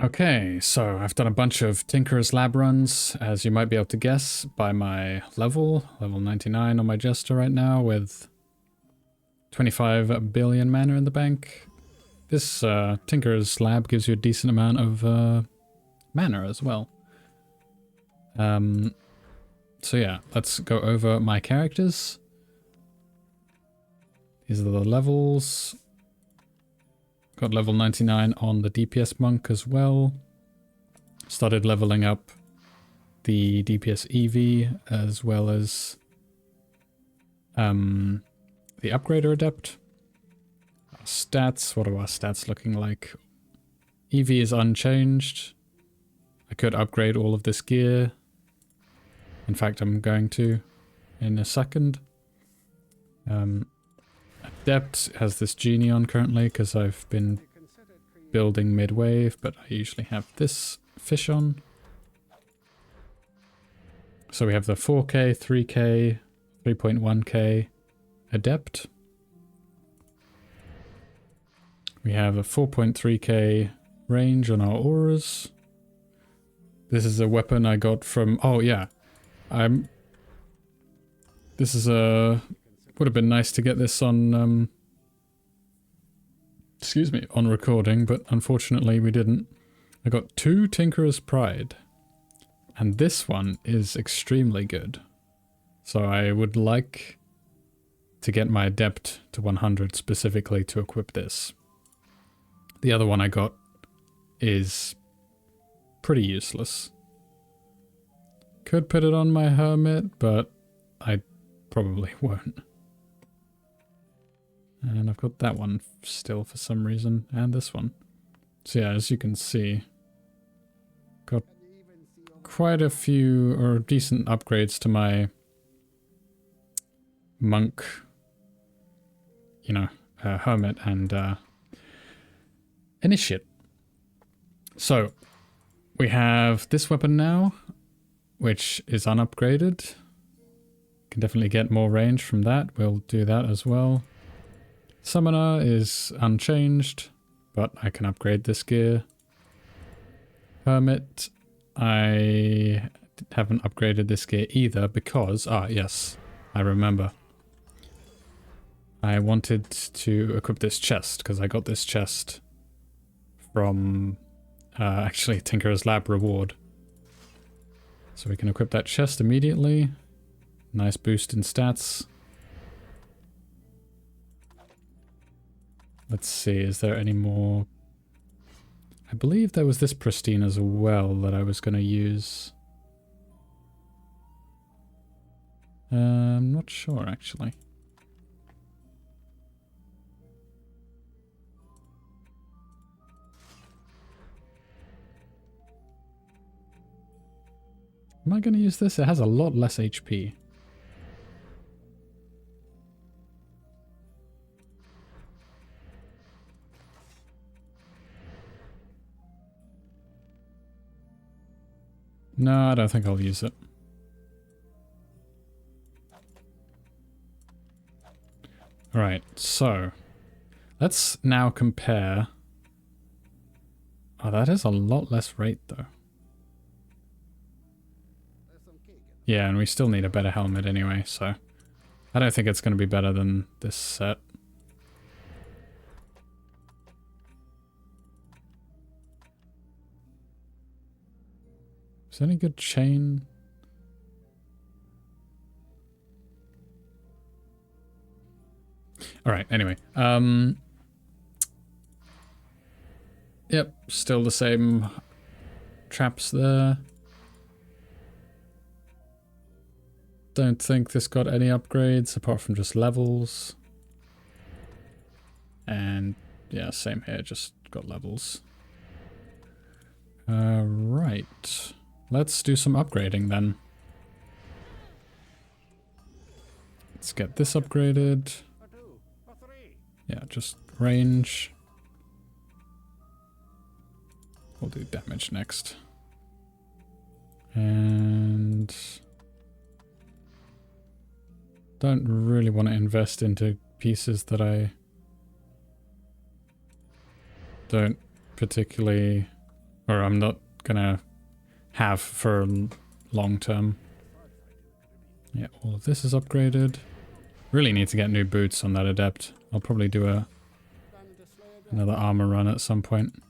Okay, so I've done a bunch of Tinker's Lab runs, as you might be able to guess by my level 99 on my Jester right now with 25 billion mana in the bank. This Tinker's Lab gives you a decent amount of mana as well. So yeah, let's go over my characters. These are the levels. Got level 99 on the DPS monk as well. Started leveling up the DPS EV as well as the upgrader adept. Stats, what are our stats looking like? EV is unchanged. I could upgrade all of this gear. In fact, I'm going to in a second. Adept has this Genie on currently because I've been building mid-wave, but I usually have this fish on. So we have the 4K, 3K, 3.1K Adept. We have a 4.3K range on our auras. This is a weapon I got from... Oh yeah, this is a... Would have been nice to get this on, excuse me, on recording, but unfortunately we didn't. I got 2 Tinker's Pride, and this one is extremely good. So I would like to get my Adept to 100 specifically to equip this. The other one I got is pretty useless. Could put it on my Hermit, but I probably won't. And I've got that one still for some reason, and this one. So yeah, as you can see, got quite a few, or decent upgrades to my monk, you know, hermit and initiate. So, we have this weapon now, which is unupgraded. Can definitely get more range from that, we'll do that as well. Summoner is unchanged, but I can upgrade this gear. Hermit, I haven't upgraded this gear either because... Ah, yes, I remember. I wanted to equip this chest because I got this chest from actually Tinker's Lab reward. So we can equip that chest immediately. Nice boost in stats. Let's see, is there any more? I believe there was this pristine as well that I was going to use. I'm not sure actually. Am I going to use this? It has a lot less HP. No, I don't think I'll use it. Alright, so let's now compare. Oh, that is a lot less rate though. Yeah, and we still need a better helmet anyway, so I don't think it's going to be better than this set. Is there any good chain? Alright, anyway. Yep, still the same traps there. Don't think this got any upgrades apart from just levels. And yeah, same here, just got levels. Right. Let's do some upgrading then. Let's get this upgraded. Yeah, just range. We'll do damage next. And don't really want to invest into pieces that I don't particularly Or I'm not gonna have for long term. Yeah, all of this is upgraded. Really need to get new boots on that adept. I'll probably do another armor run at some point.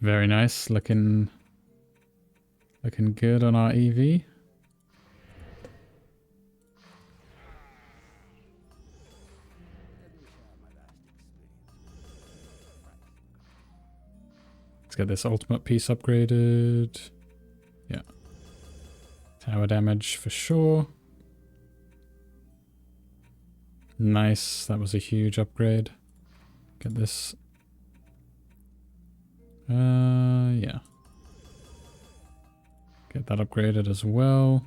Very nice, looking good on our EV. Let's get this ultimate piece upgraded. Yeah. Tower damage for sure. Nice, that was a huge upgrade. Get this. Yeah. Get that upgraded as well.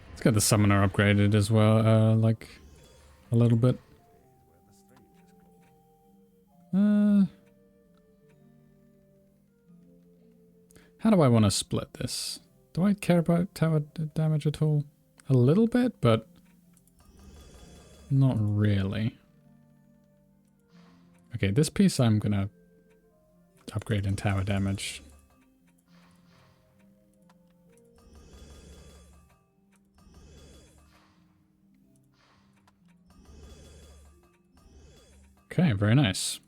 Let's get the summoner upgraded as well, like a little bit. How do I want to split this? Do I care about tower damage at all? A little bit, but not really. Okay, this piece I'm gonna upgrade in tower damage. Okay, very nice.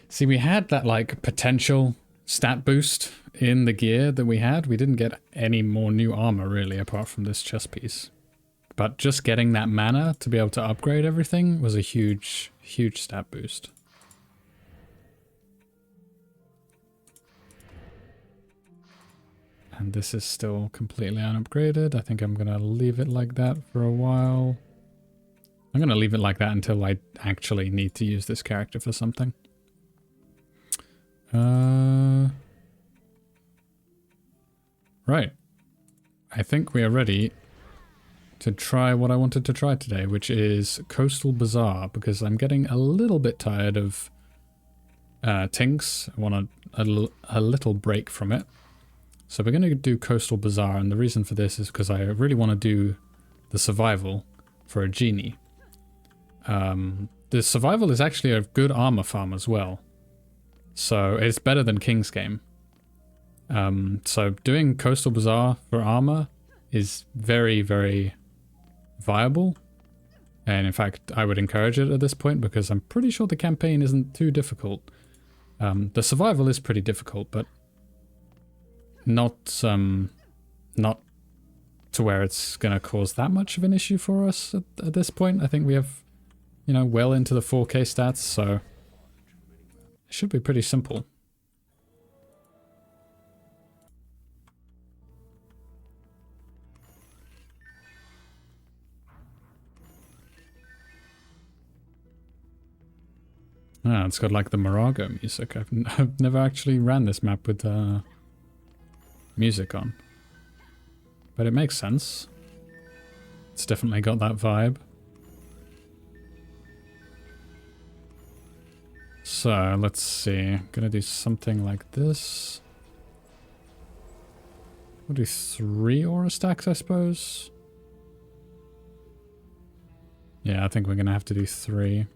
See, we had that like potential stat boost in the gear that we had. We didn't get any more new armor really apart from this chest piece. But just getting that mana to be able to upgrade everything was a huge, huge stat boost. And this is still completely unupgraded. I think I'm going to leave it like that for a while. I'm going to leave it like that until I actually need to use this character for something. Right. I think we are ready to try what I wanted to try today, which is Coastal Bazaar, because I'm getting a little bit tired of Tinks. I want a little break from it. So we're going to do Coastal Bazaar, and the reason for this is because I really want to do the survival for a Genie. The survival is actually a good armor farm as well. So it's better than King's Game. So doing Coastal Bazaar for armor is very, very viable. And in fact, I would encourage it at this point because I'm pretty sure the campaign isn't too difficult. The survival is pretty difficult, but not to where it's going to cause that much of an issue for us at this point. I think we have, you know, well into the 4K stats, so it should be pretty simple. Ah, it's got like the Morago music. I've never actually ran this map with music on. But it makes sense. It's definitely got that vibe. So, let's see. I'm gonna do something like this. We'll do 3 aura stacks, I suppose. Yeah, I think we're gonna have to do 3.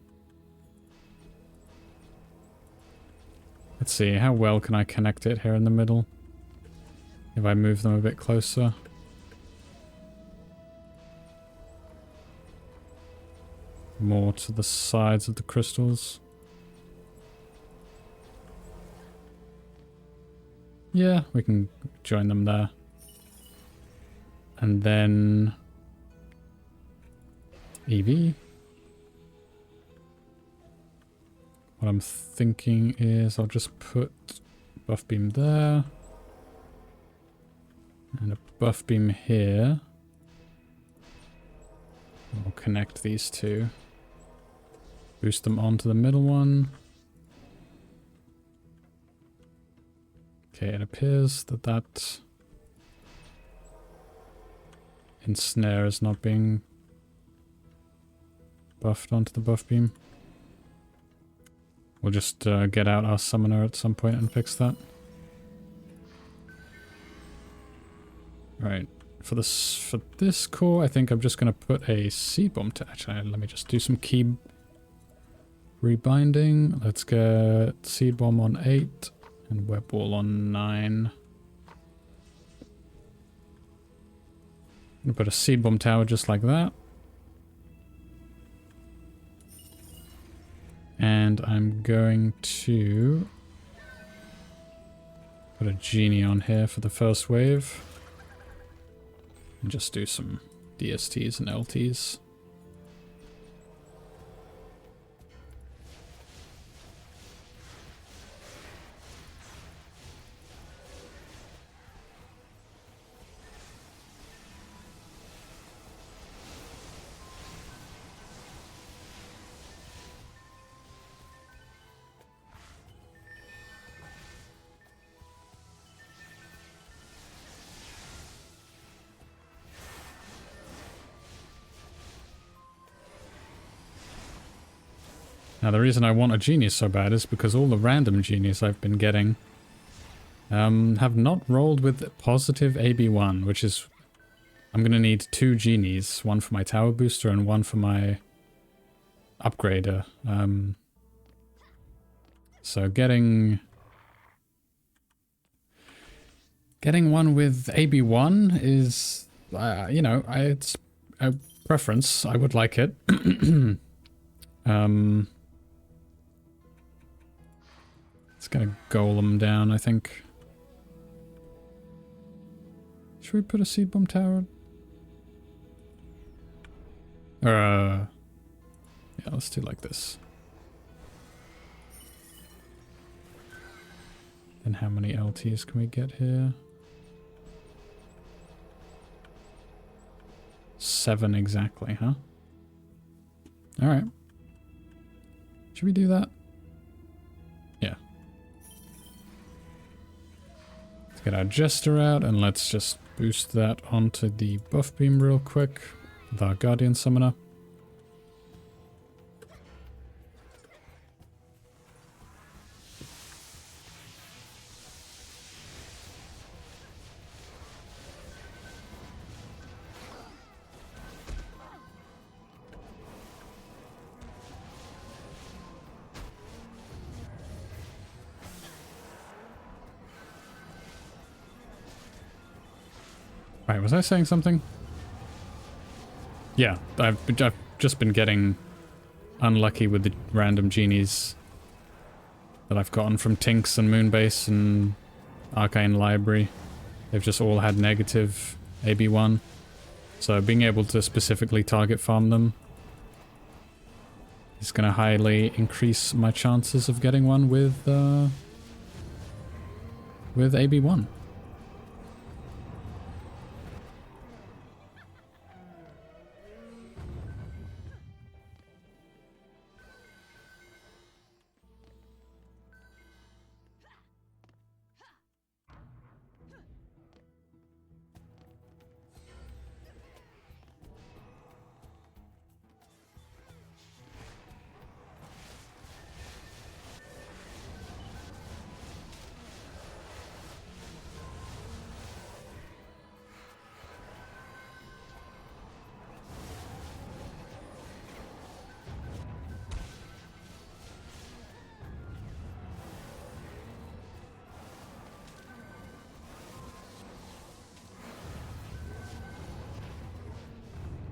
Let's see, how well can I connect it here in the middle? If I move them a bit closer. More to the sides of the crystals. Yeah, we can join them there. And then EV. What I'm thinking is I'll just put buff beam there. And a buff beam here. We'll connect these two. Boost them onto the middle one. Okay, it appears that ensnare is not being buffed onto the buff beam. We'll just get out our summoner at some point and fix that. Right. For this core, I think I'm just going to put a seed bomb to... Actually, let me just do some key rebinding. Let's get seed bomb on 8 and web wall on 9. I'm going to put a seed bomb tower just like that. And I'm going to put a Genie on here for the first wave. And just do some DSTs and LTs. Now the reason I want a Genie so bad is because all the random Genies I've been getting have not rolled with positive AB1, which is... I'm going to need 2 Genies, one for my tower booster and one for my upgrader. So getting one with AB1 is, you know, it's a preference. I would like it. It's gonna golem down, I think. Should we put a seed bomb tower? Yeah, let's do like this. Then how many LTs can we get here? 7 exactly, huh? Alright. Should we do that? Yeah. Let's get our Jester out and let's just boost that onto the buff beam real quick with our Guardian Summoner. Right, was I saying something? Yeah, I've just been getting unlucky with the random Genies that I've gotten from Tinks and Moonbase and Arcane Library. They've just all had negative AB1. So being able to specifically target farm them is going to highly increase my chances of getting one with AB1.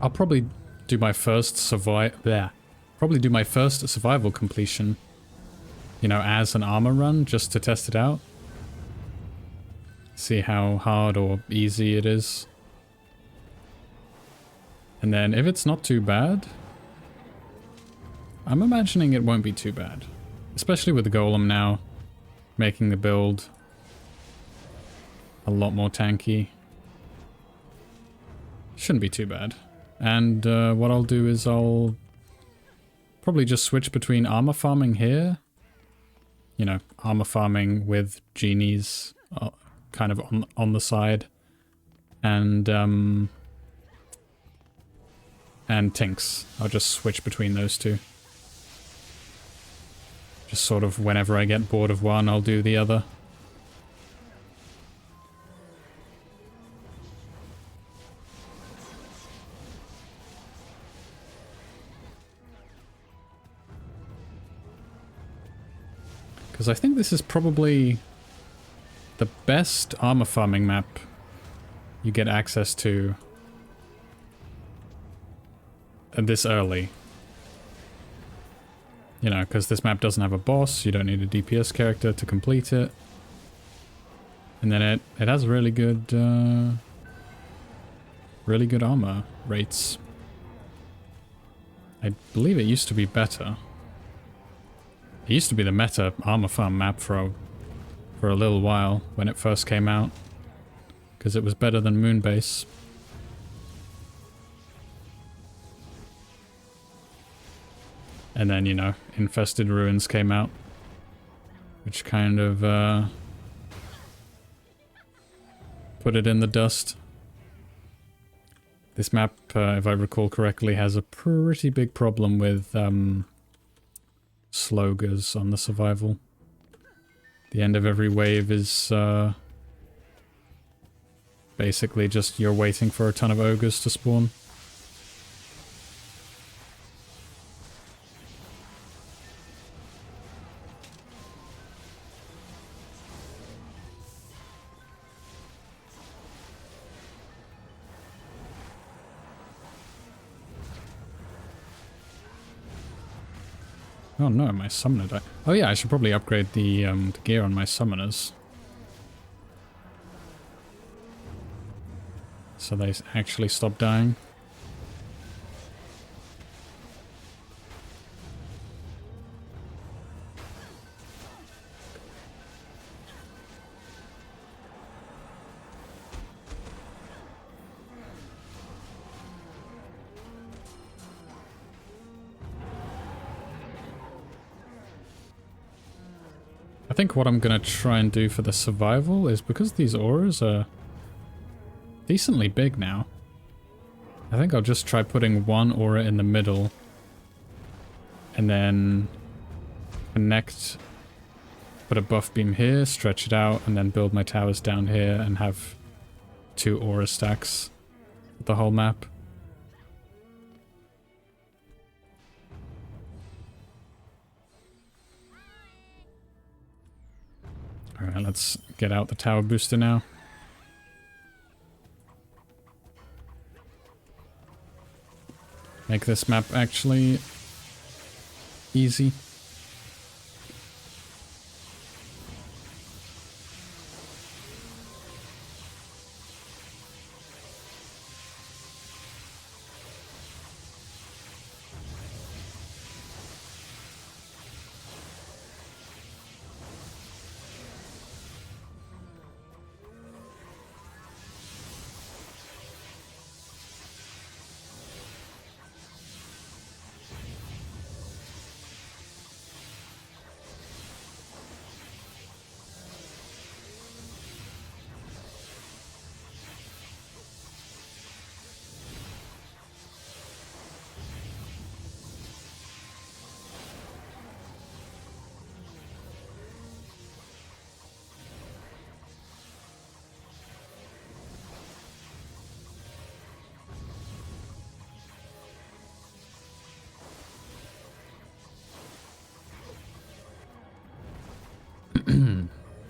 I'll probably do my first survival completion, you know, as an armor run, just to test it out. See how hard or easy it is. And then if it's not too bad, I'm imagining it won't be too bad. Especially with the Golem now, making the build a lot more tanky. Shouldn't be too bad. And what I'll do is I'll probably just switch between armor farming here. You know, armor farming with Genies kind of on the side. And and Tinks. I'll just switch between those two. Just sort of whenever I get bored of one, I'll do the other. Because I think this is probably the best armor farming map you get access to this early. You know, because this map doesn't have a boss, you don't need a DPS character to complete it. And then it has really good armor rates. I believe it used to be better. It used to be the meta armor farm map for a little while when it first came out, because it was better than Moonbase. And then, you know, Infested Ruins came out, which kind of put it in the dust. This map, if I recall correctly, has a pretty big problem with slogers on the survival. The end of every wave is basically just you're waiting for a ton of ogres to spawn. Oh no, my summoner died. Oh yeah, I should probably upgrade the gear on my summoners. So they actually stop dying. I think what I'm going to try and do for the survival is, because these auras are decently big now, I think I'll just try putting one aura in the middle and then connect, put a buff beam here, stretch it out, and then build my towers down here and have 2 aura stacks with the whole map. Alright, let's get out the tower booster now. Make this map actually easy.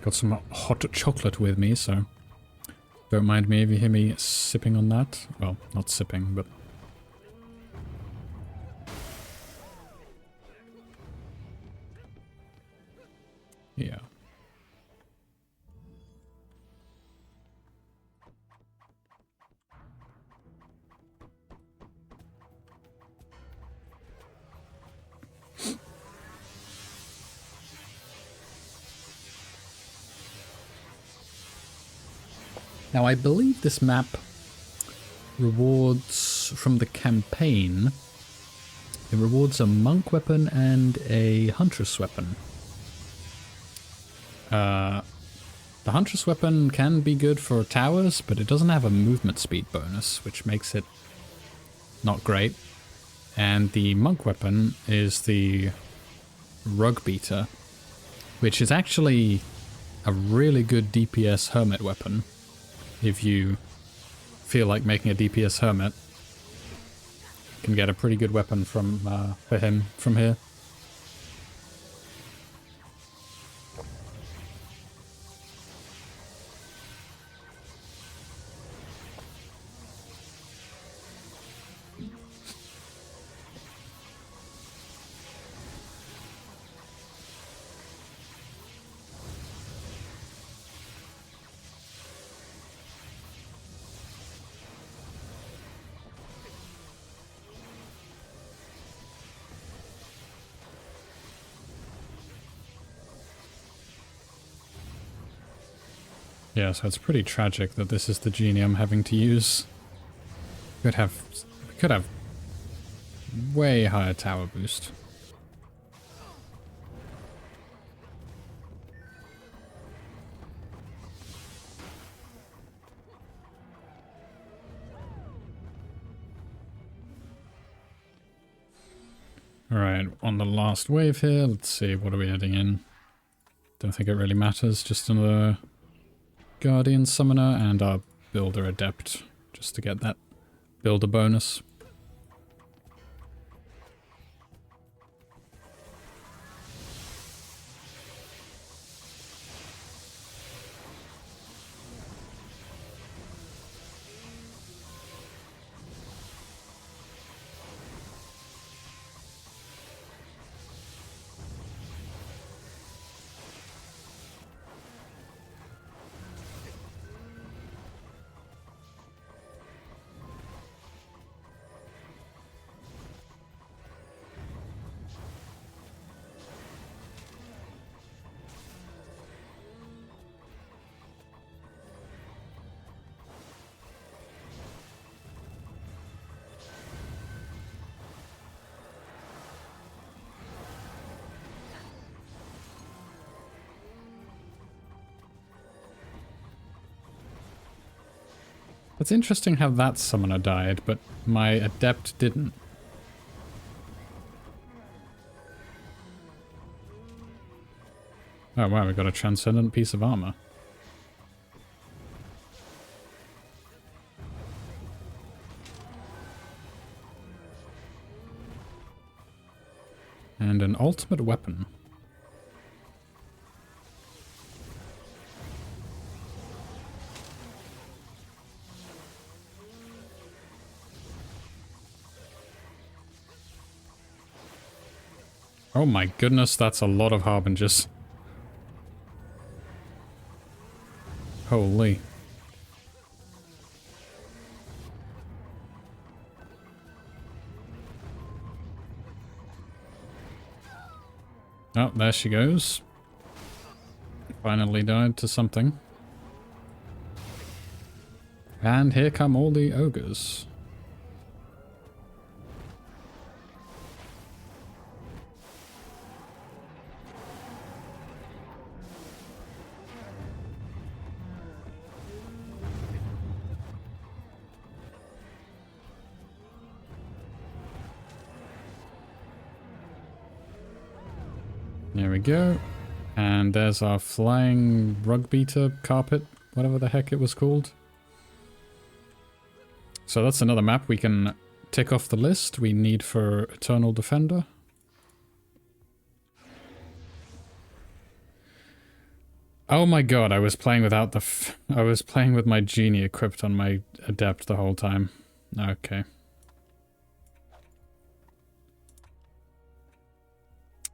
Got some hot chocolate with me, so don't mind me if you hear me sipping on that. Well, not sipping, but... yeah. Now, I believe this map rewards from the campaign. It rewards a monk weapon and a huntress weapon. The huntress weapon can be good for towers, but it doesn't have a movement speed bonus, which makes it not great. And the monk weapon is the rug beater, which is actually a really good DPS hermit weapon. If you feel like making a DPS hermit, you can get a pretty good weapon from for him from here. Yeah, so it's pretty tragic that this is the genie I'm having to use. We could have way higher tower boost. Alright, on the last wave here, let's see, what are we heading in? Don't think it really matters, just another Guardian Summoner and our Builder Adept, just to get that builder bonus. It's interesting how that summoner died, but my adept didn't. Oh wow, we got a transcendent piece of armor. And an ultimate weapon. Oh my goodness, that's a lot of harbingers. Holy. Oh, there she goes. Finally died to something. And here come all the ogres. There we go. And there's our flying rug beater carpet, whatever the heck it was called. So that's another map we can tick off the list we need for Eternal Defender. Oh my god, I was playing without the I was playing with my Genie equipped on my Adept the whole time. Okay.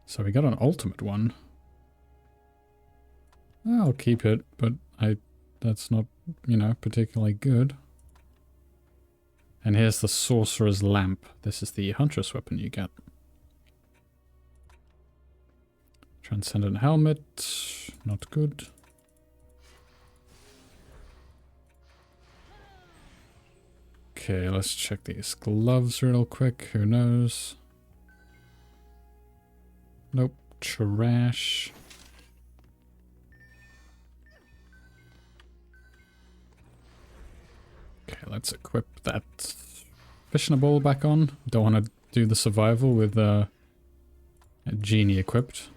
So we got an ultimate one. I'll keep it, but that's not, you know, particularly good. And here's the Sorcerer's Lamp. This is the Huntress weapon you get. Transcendent Helmet, not good. Okay, let's check these gloves real quick, who knows? Nope, trash. Okay, let's equip that fishing ball back on. Don't want to do the survival with a Genie equipped.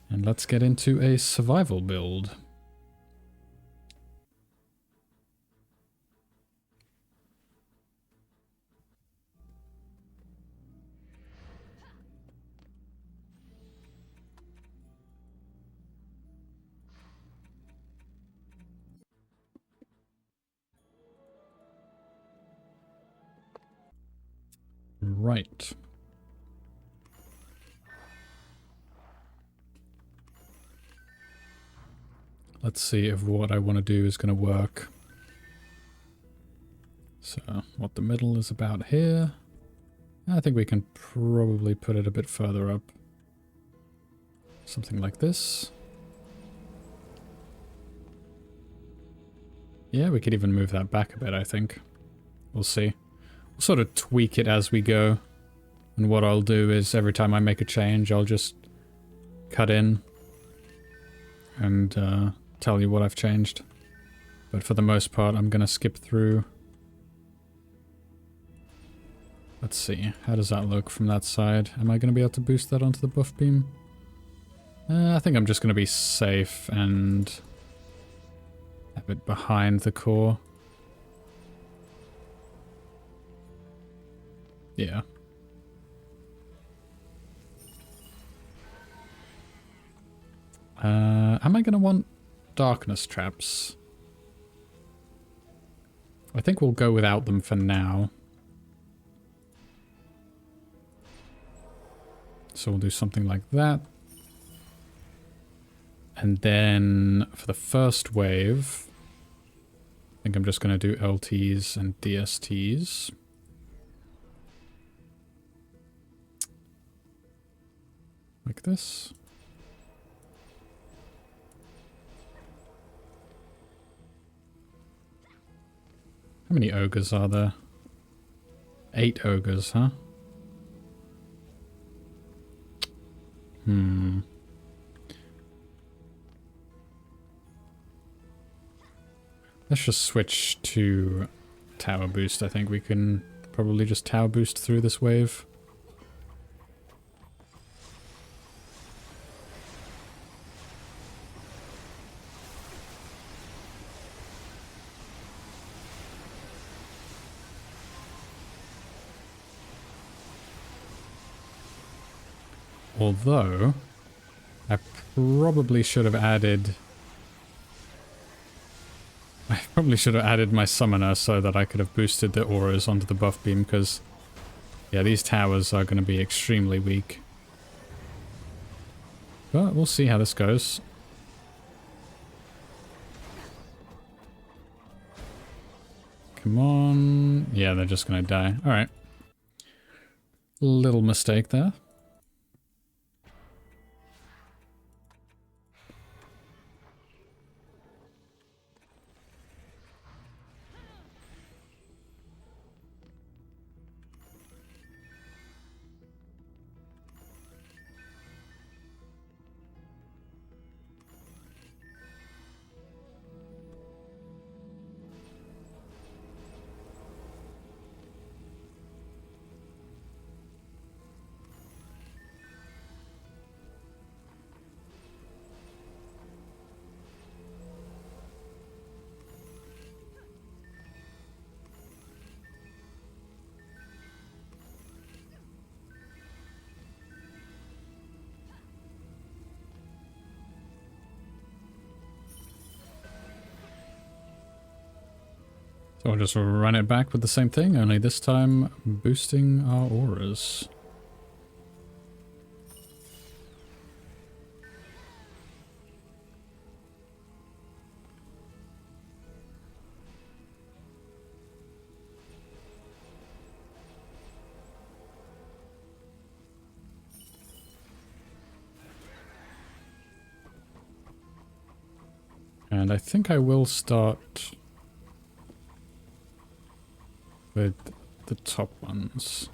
And let's get into a survival build. Right. Let's see if what I want to do is going to work. So, what the middle is about here. I think we can probably put it a bit further up. Something like this. Yeah, we could even move that back a bit, I think. We'll see. We'll sort of tweak it as we go. And what I'll do is every time I make a change, I'll just cut in and tell you what I've changed. But for the most part, I'm going to skip through. Let's see. How does that look from that side? Am I going to be able to boost that onto the buff beam? I think I'm just going to be safe and have it behind the core. Yeah. Am I going to want darkness traps? I think we'll go without them for now. So we'll do something like that. And then for the first wave, I think I'm just going to do LTs and DSTs. Like this. How many ogres are there? 8 ogres, huh? Let's just switch to tower boost. I think we can probably just tower boost through this wave. Although, I probably should have added... I probably should have added my summoner so that I could have boosted the auras onto the buff beam, because, yeah, these towers are going to be extremely weak. But we'll see how this goes. Come on. Yeah, they're just going to die. Alright. Little mistake there. So I'll just run it back with the same thing, only this time boosting our auras. And I think I will start with the top ones.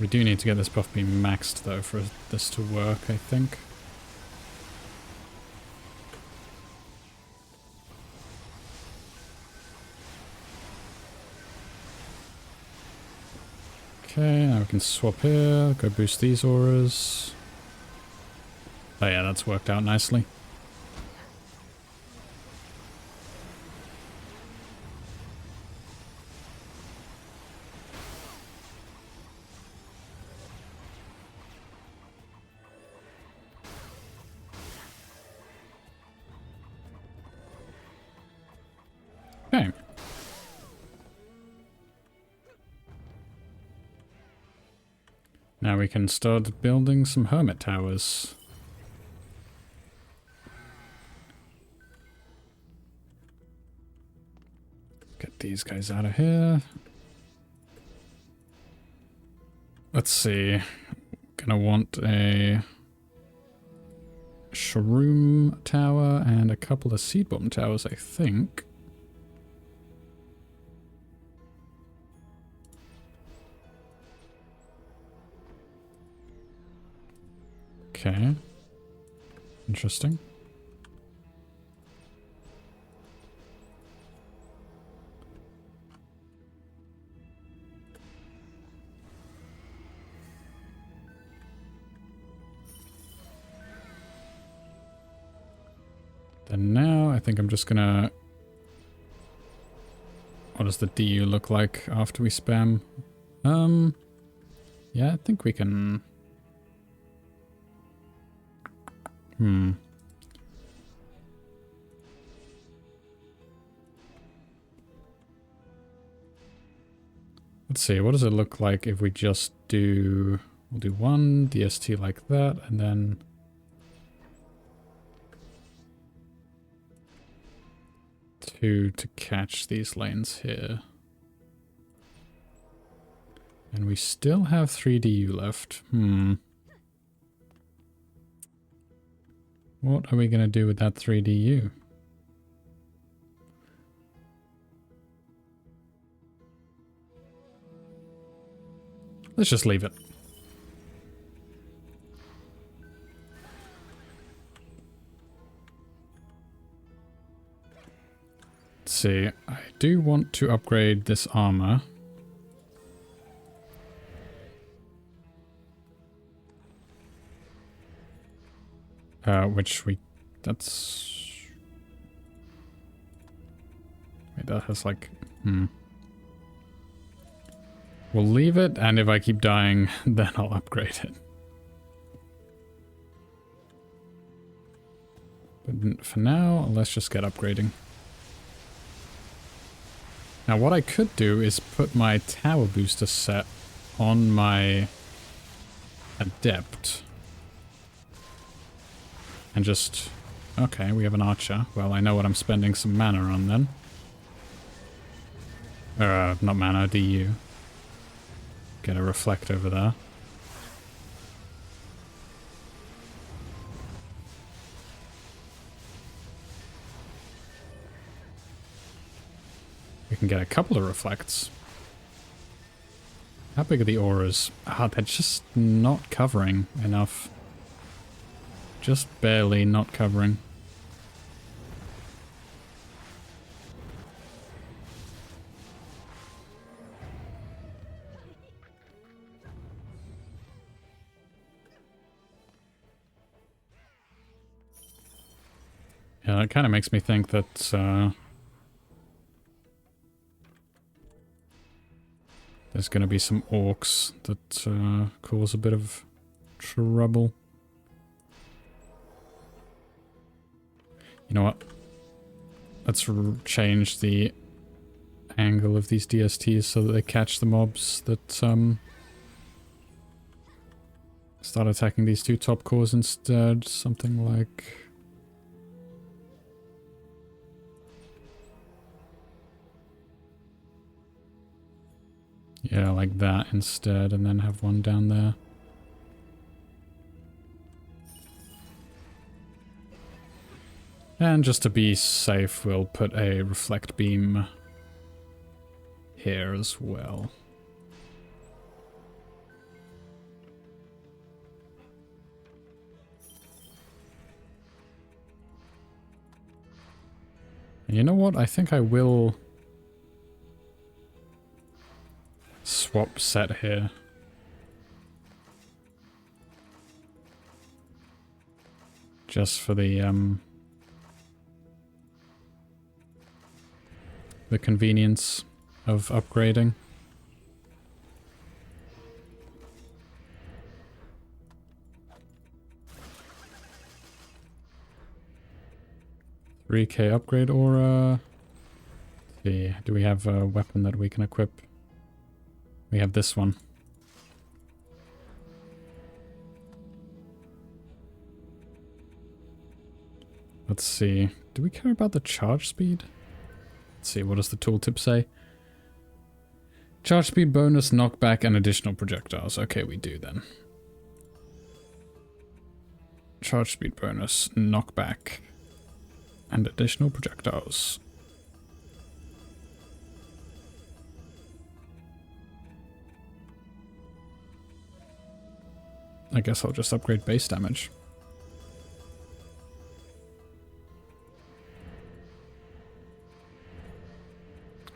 We do need to get this buff beam maxed though for this to work, I think. Okay, now we can swap here, go boost these auras. Oh yeah, that's worked out nicely. Okay. Now we can start building some hermit towers. Get these guys out of here. Let's see. Gonna want a shroom tower and a couple of seed bomb towers, I think. Okay. Interesting. Then now I think I'm just gonna... What does the DU look like after we spam? Yeah, I think we can... Let's see, what does it look like if we just do... We'll do one DST like that, and then... two to catch these lanes here. And we still have 3 DU left. What are we going to do with that 3 DU? Let's just leave it. Let's see. I do want to upgrade this armor. Which we... That's... Wait, that has like... We'll leave it, and if I keep dying, then I'll upgrade it. But for now, let's just get upgrading. Now what I could do is put my tower booster set on my adept. And just... Okay, we have an archer. Well, I know what I'm spending some mana on then. Not mana, DU. Get a reflect over there. We can get a couple of reflects. How big are the auras? Ah, they're just not covering enough. Just barely not covering. Yeah, that kind of makes me think that there's going to be some orcs that cause a bit of trouble. You know what? Let's change the angle of these DSTs so that they catch the mobs that start attacking these 2 top cores instead. Something like... Yeah, like that instead, and then have one down there. And just to be safe, we'll put a reflect beam here as well. You know what? I think I will swap set here. Just for the convenience of upgrading. $3K upgrade aura. Let's see, do we have a weapon that we can equip? We have this one. Let's see. Do we care about the charge speed? Let's see, what does the tooltip say? Charge speed bonus, knockback, and additional projectiles. Okay, we do then. Charge speed bonus, knockback, and additional projectiles. I guess I'll just upgrade base damage.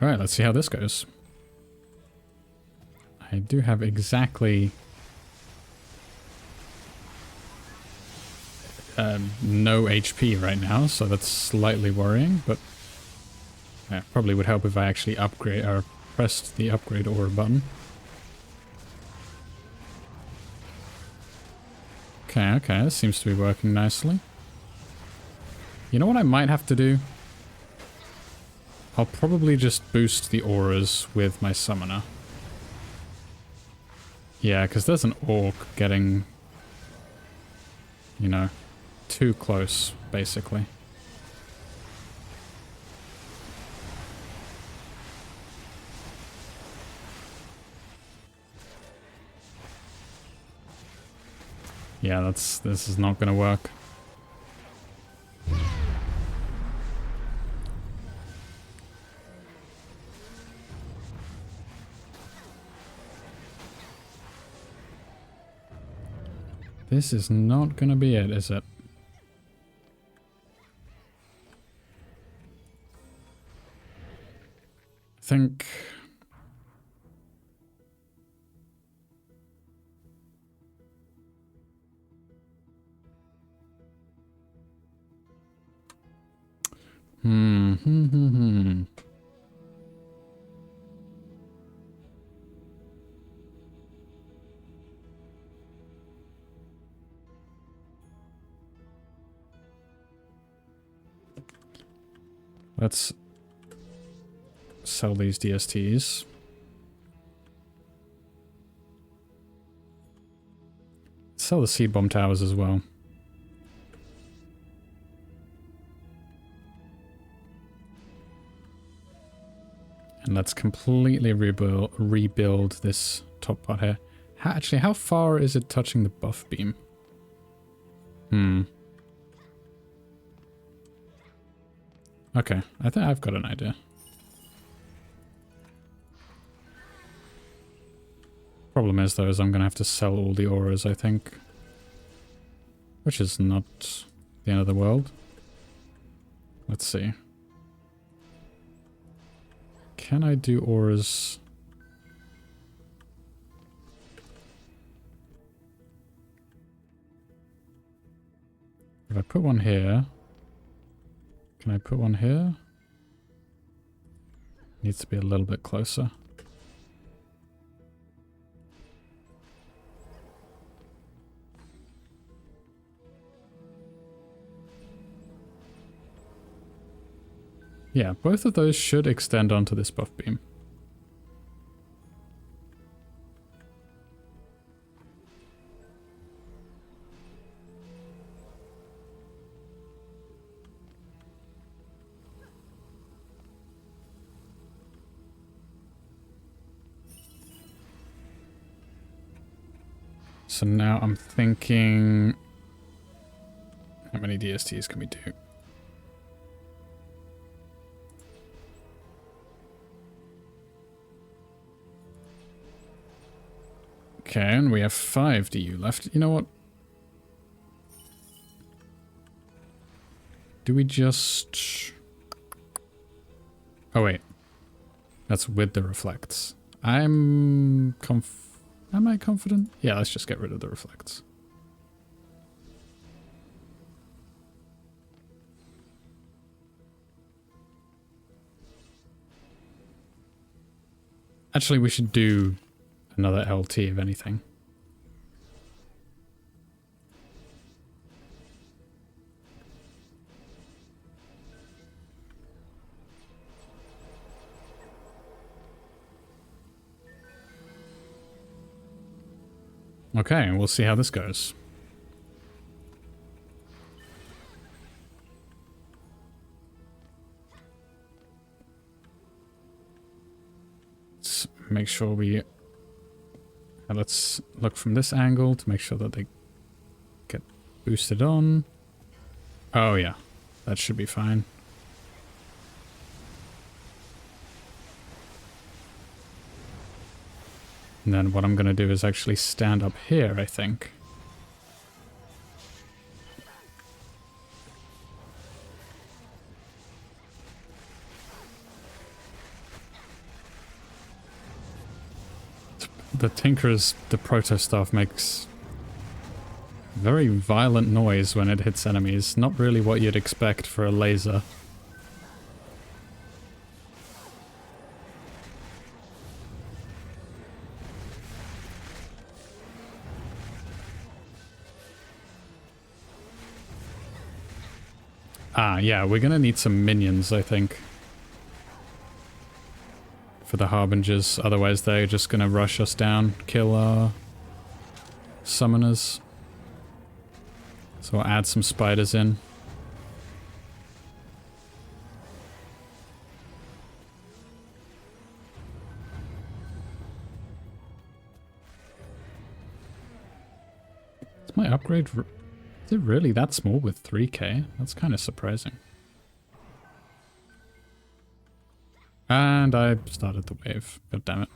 Alright, let's see how this goes. I do have exactly no HP right now, so that's slightly worrying, but yeah, probably would help if I actually upgrade or pressed the upgrade aura button. Okay, this seems to be working nicely. You know what I might have to do? I'll probably just boost the auras with my summoner. Yeah, because there's an orc getting, you know, too close, basically. Yeah, this is not gonna work. This is not gonna be it, is it? I think... Let's sell these DSTs. Sell the seed bomb towers as well. And let's completely rebuild this top part here. Actually, how far is it touching the buff beam? Okay, I think I've got an idea. Problem is, though, is I'm going to have to sell all the auras, I think. Which is not the end of the world. Let's see. Can I do auras? If I put one here... Can I put one here? Needs to be a little bit closer. Yeah, both of those should extend onto this buff beam. So now I'm thinking, how many DSTs can we do? Okay, and we have 5 DU left. You know what? Do we just... Oh wait, that's with the reflects. Am I confident? Yeah, let's just get rid of the reflects. Actually, we should do another LT if anything. Okay, we'll see how this goes. Let's make sure we... let's look from this angle to make sure that they get boosted on. Oh yeah, that should be fine. And then what I'm going to do is actually stand up here, I think. The Tinker's, the proto staff makes very violent noise when it hits enemies. Not really what you'd expect for a laser. Ah, yeah, we're gonna need some minions, I think. For the Harbingers, otherwise they're just gonna rush us down, kill our summoners. So I'll add some spiders in. Is my upgrade... Is it really that small with 3k? That's kind of surprising. And I started the wave. God damn it.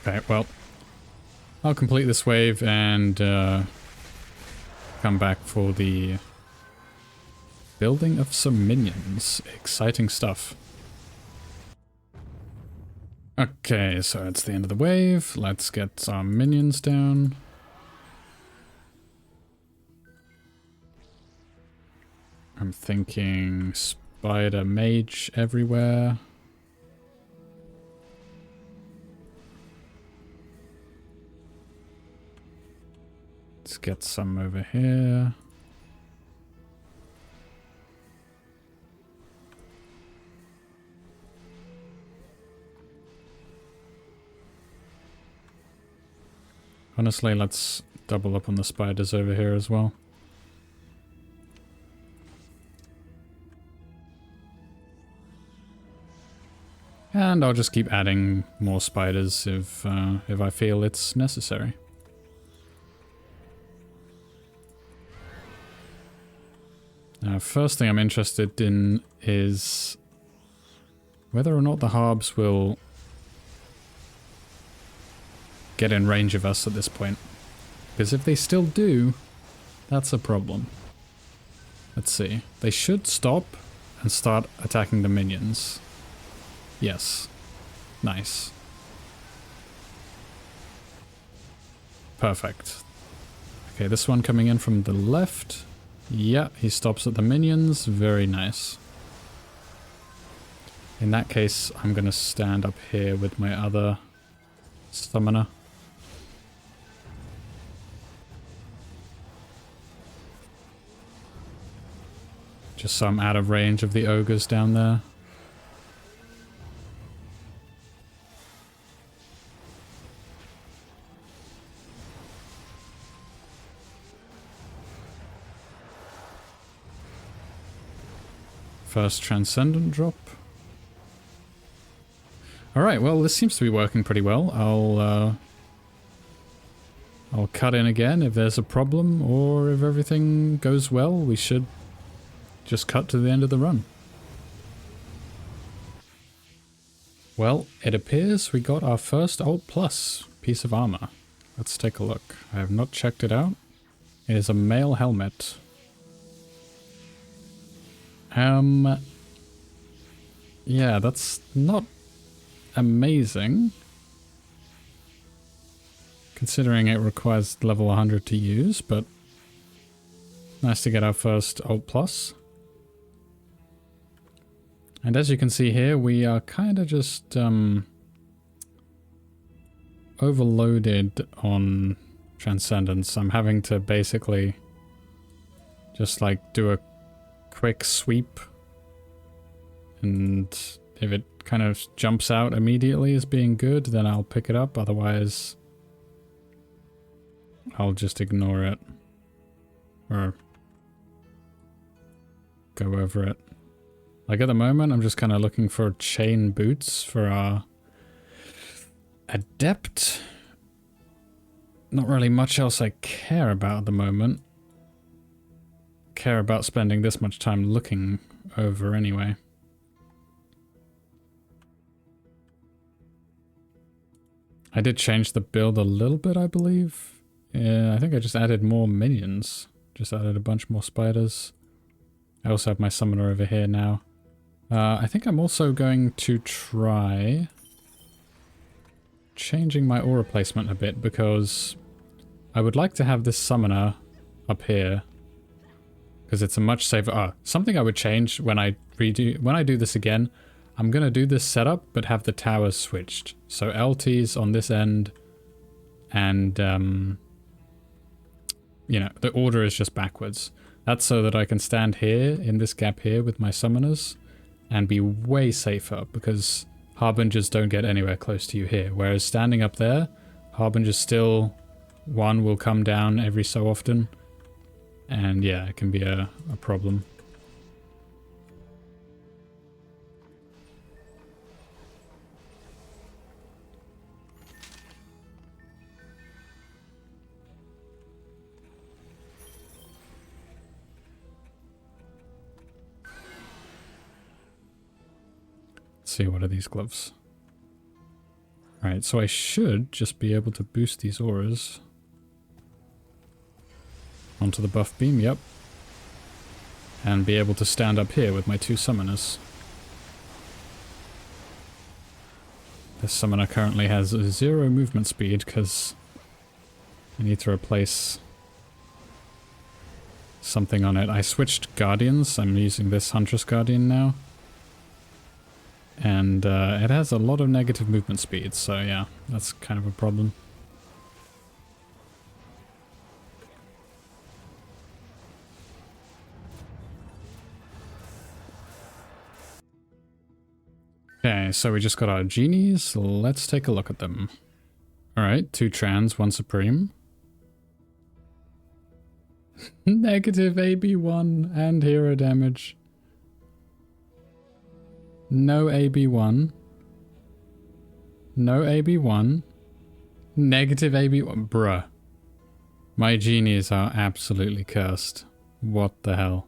Okay, well, I'll complete this wave and come back for the building of some minions. Exciting stuff. Okay, so it's the end of the wave. Let's get some minions down. I'm thinking spider mage everywhere. Let's get some over here. Honestly, let's double up on the spiders over here as well. And I'll just keep adding more spiders if I feel it's necessary. Now, first thing I'm interested in is whether or not the Harbs will get in range of us at this point. Because if they still do, that's a problem. Let's see. They should stop and start attacking the minions. Yes. Nice. Perfect. Okay, this one coming in from the left. Yeah, he stops at the minions. Very nice. In that case, I'm going to stand up here with my other summoner. Just so I'm out of range of the ogres down there. First Transcendent drop. Alright, well this seems to be working pretty well. I'll cut in again if there's a problem, or if everything goes well, we should just cut to the end of the run. Well, it appears we got our first Alt Plus piece of armor. Let's take a look. I have not checked it out. It is a male helmet. Yeah, that's not amazing, considering it requires level 100 to use, but nice to get our first Alt Plus. And as you can see here, we are kind of just overloaded on Transcendence. I'm having to basically just like do a quick sweep, and if it kind of jumps out immediately as being good, then I'll pick it up. Otherwise, I'll just ignore it or go over it. Like at the moment, I'm just kind of looking for chain boots for our Adept. Not really much else I care about at the moment. Care about spending this much time looking over anyway. I did change the build a little bit, I believe. Yeah, I think I just added more minions. Just added a bunch more spiders. I also have my summoner over here now. I think I'm also going to try changing my aura placement a bit, because I would like to have this summoner up here, because it's a much safer... something I would change when I do this again. I'm going to do this setup, but have the towers switched. So LT's on this end, and, you know, the order is just backwards. That's so that I can stand here, in this gap here, with my summoners, and be way safer, because Harbingers don't get anywhere close to you here. Whereas standing up there, Harbingers still, one will come down every so often, and yeah, it can be a problem. See, what are these gloves? Alright, so I should just be able to boost these auras onto the buff beam, yep. And be able to stand up here with my two summoners. This summoner currently has 0 movement speed because I need to replace something on it. I switched Guardians. I'm using this Huntress Guardian now. And it has a lot of negative movement speed, so yeah, that's kind of a problem. Okay, so we just got our Genies. Let's take a look at them. Alright, 2 Trans, 1 Supreme. Negative AB1 and hero damage. No AB1. No AB1. Negative AB1. Bruh. My Genies are absolutely cursed. What the hell?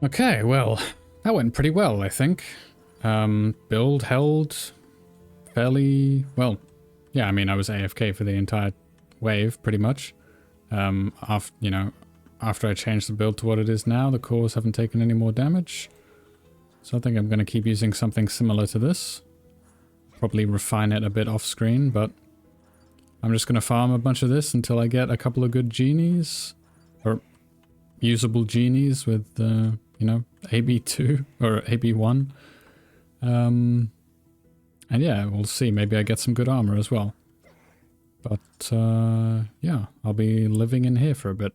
Okay, well, that went pretty well, I think. Build held fairly well. Yeah, I mean, I was AFK for the entire wave, pretty much. After I changed the build to what it is now, the cores haven't taken any more damage. So I think I'm going to keep using something similar to this. Probably refine it a bit off screen, but I'm just going to farm a bunch of this until I get a couple of good Genies. Or usable Genies with, AB2 or AB1. And yeah, we'll see. Maybe I get some good armor as well. But, yeah, I'll be living in here for a bit.